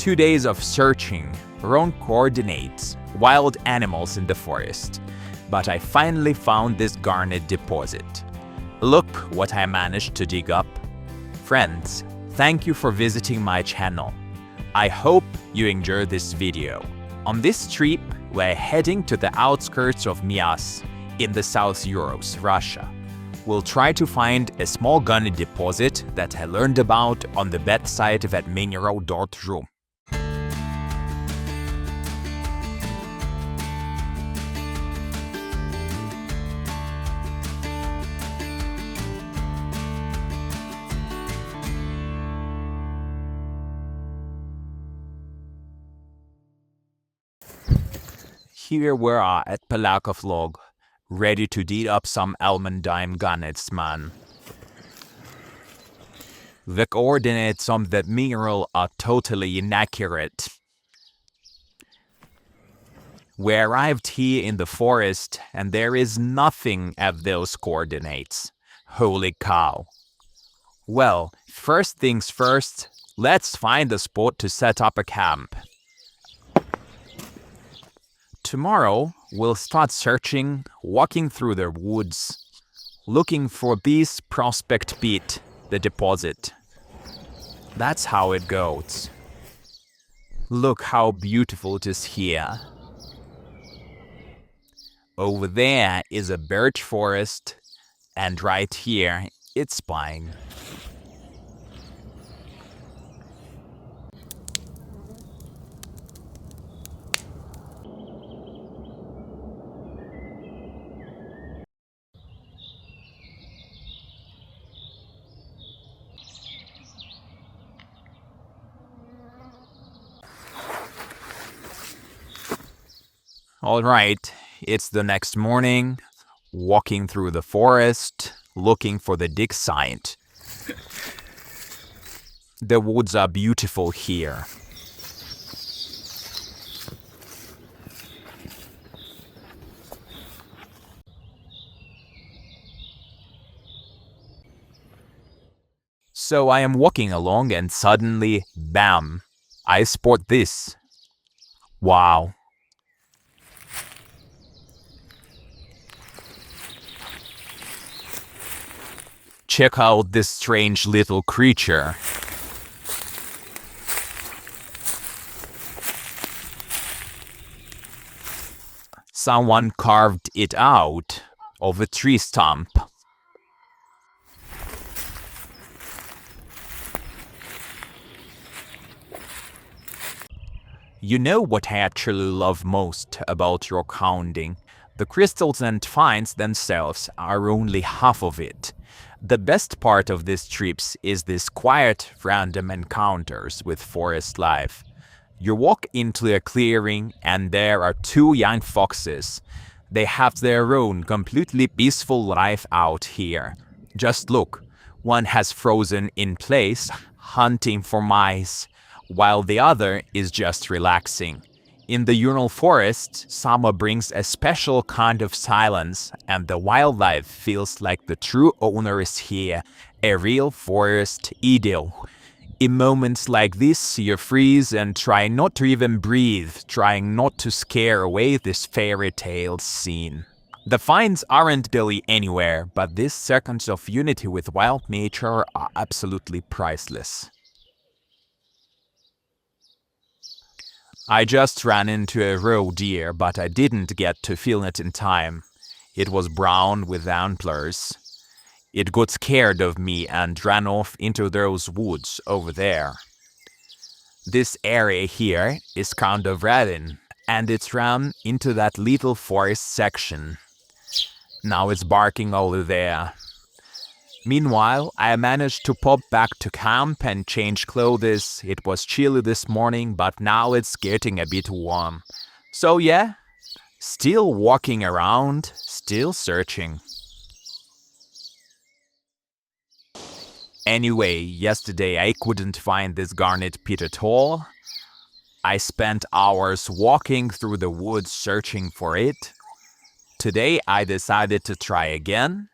2 days of searching, wrong coordinates, wild animals in the forest. But I finally found this garnet deposit. Look what I managed to dig up. Friends, thank you for visiting my channel. I hope you enjoyed this video. On this trip, we're heading to the outskirts of Miass in the South Urals, Russia. We'll try to find a small garnet deposit that I learned about on the website of mineral.ru. Here we are at Palakov Log, ready to dig up some almandine garnets, man. The coordinates on the mineral are totally inaccurate. We arrived here in the forest and there is nothing at those coordinates. Holy cow. Well, first things first, let's find a spot to set up a camp. Tomorrow, we'll start searching, walking through the woods, looking for this prospect pit, the deposit. That's how it goes. Look how beautiful it is here. Over there is a birch forest, and right here, it's pine. Alright, it's the next morning, walking through the forest, looking for the dig site. The woods are beautiful here. So I am walking along and suddenly, bam, I spot this. Wow. Check out this strange little creature. Someone carved it out of a tree stump. You know what I actually love most about rockhounding? The crystals and finds themselves are only half of it. The best part of these trips is this quiet, random encounters with forest life. You walk into a clearing and there are two young foxes. They have their own completely peaceful life out here. Just look, one has frozen in place, hunting for mice, while the other is just relaxing. In the Ural forest, summer brings a special kind of silence, and the wildlife feels like the true owner is here, a real forest idyll. In moments like this, you freeze and try not to even breathe, trying not to scare away this fairy tale scene. The finds aren't really anywhere, but these seconds of unity with wild nature are absolutely priceless. I just ran into a roe deer, but I didn't get to film it in time. It was brown with antlers. It got scared of me and ran off into those woods over there. This area here is kind of ravine, and it's ran into that little forest section. Now it's barking over there. Meanwhile, I managed to pop back to camp and change clothes. It was chilly this morning, but now it's getting a bit warm. So yeah, still walking around, still searching. Anyway, yesterday I couldn't find this garnet pit at all. I spent hours walking through the woods searching for it. Today I decided to try again.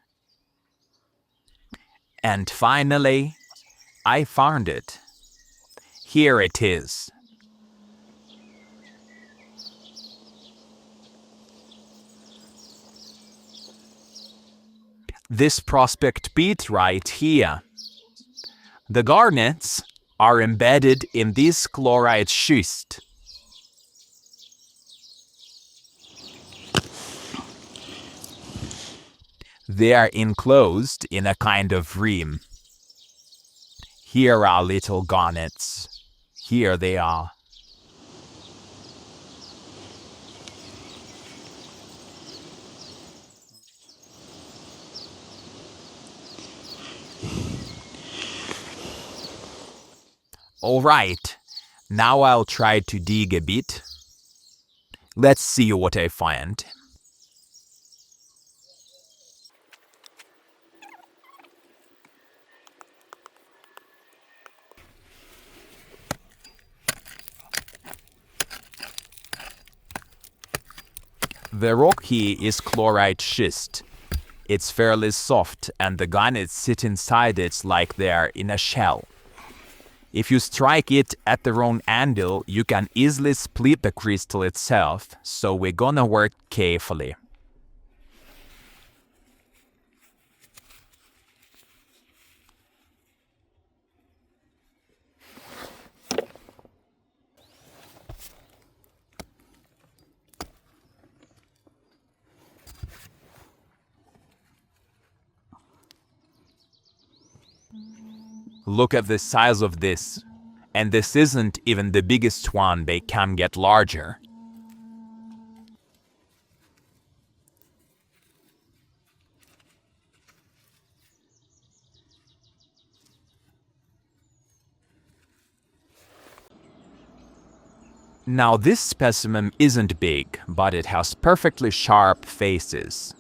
And finally, I found it. Here it is. This prospect pit right here. The garnets are embedded in this chlorite schist. They are enclosed in a kind of rim. Here are little garnets. Here they are. Alright, now I'll try to dig a bit. Let's see what I find. The rock here is chlorite schist. It's fairly soft and the garnets sit inside it like they're in a shell. If you strike it at the wrong angle, you can easily split the crystal itself, so we're gonna work carefully. Look at the size of this. And this isn't even the biggest one, they can get larger. Now this specimen isn't big, but it has perfectly sharp faces.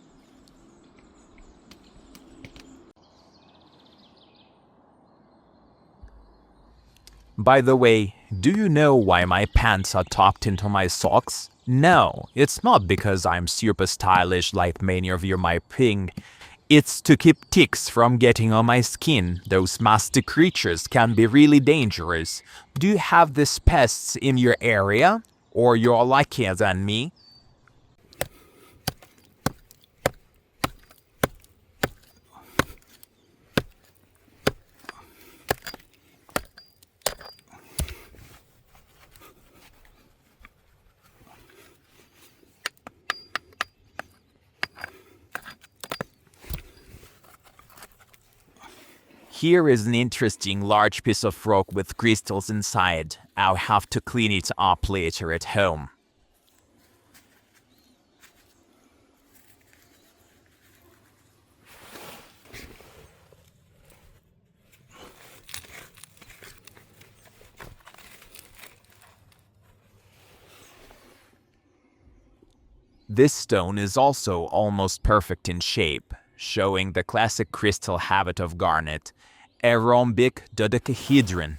By the way, do you know why my pants are tucked into my socks? No, it's not because I'm super stylish like many of you might think. It's to keep ticks from getting on my skin. Those musty creatures can be really dangerous. Do you have these pests in your area? Or you're luckier than me? Here is an interesting large piece of rock with crystals inside. I'll have to clean it up later at home. This stone is also almost perfect in shape, showing the classic crystal habit of garnet, a rhombic dodecahedron.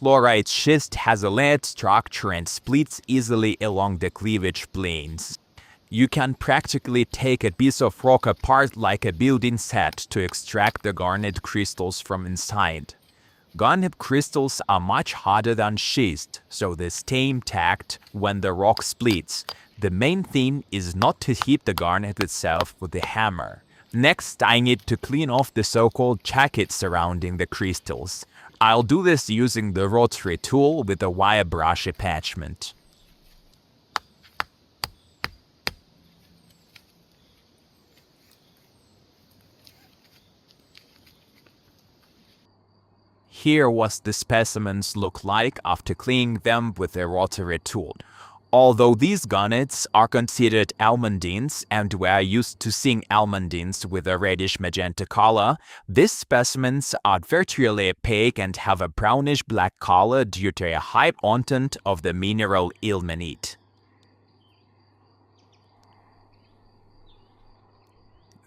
Chlorite schist has a layered structure and splits easily along the cleavage planes. You can practically take a piece of rock apart like a building set to extract the garnet crystals from inside. Garnet crystals are much harder than schist, so they stay intact when the rock splits. The main thing is not to hit the garnet itself with a hammer. Next, I need to clean off the so-called jacket surrounding the crystals. I'll do this using the rotary tool with a wire brush attachment. Here what the specimens look like after cleaning them with a rotary tool. Although these garnets are considered almandines and we are used to seeing almandines with a reddish magenta color, these specimens are virtually opaque and have a brownish black color due to a high content of the mineral ilmenite.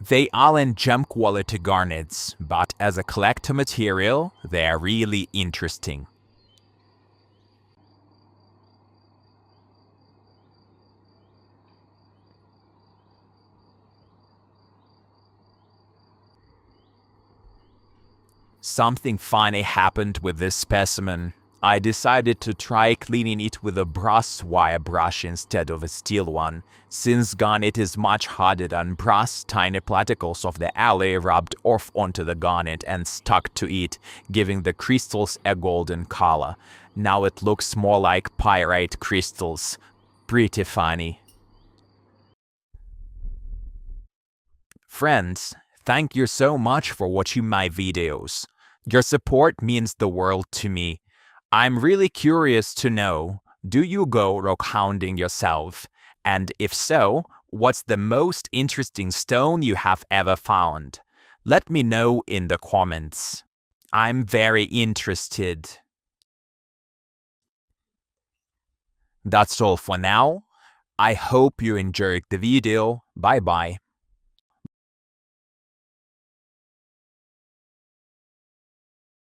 They aren't gem quality garnets, but as a collector material, they are really interesting. Something funny happened with this specimen. I decided to try cleaning it with a brass wire brush instead of a steel one. Since garnet is much harder than brass, tiny particles of the alloy rubbed off onto the garnet and stuck to it, giving the crystals a golden color. Now it looks more like pyrite crystals. Pretty funny. Friends, thank you so much for watching my videos. Your support means the world to me. I'm really curious to know, do you go rock hounding yourself? And if so, what's the most interesting stone you have ever found? Let me know in the comments. I'm very interested. That's all for now. I hope you enjoyed the video. Bye bye.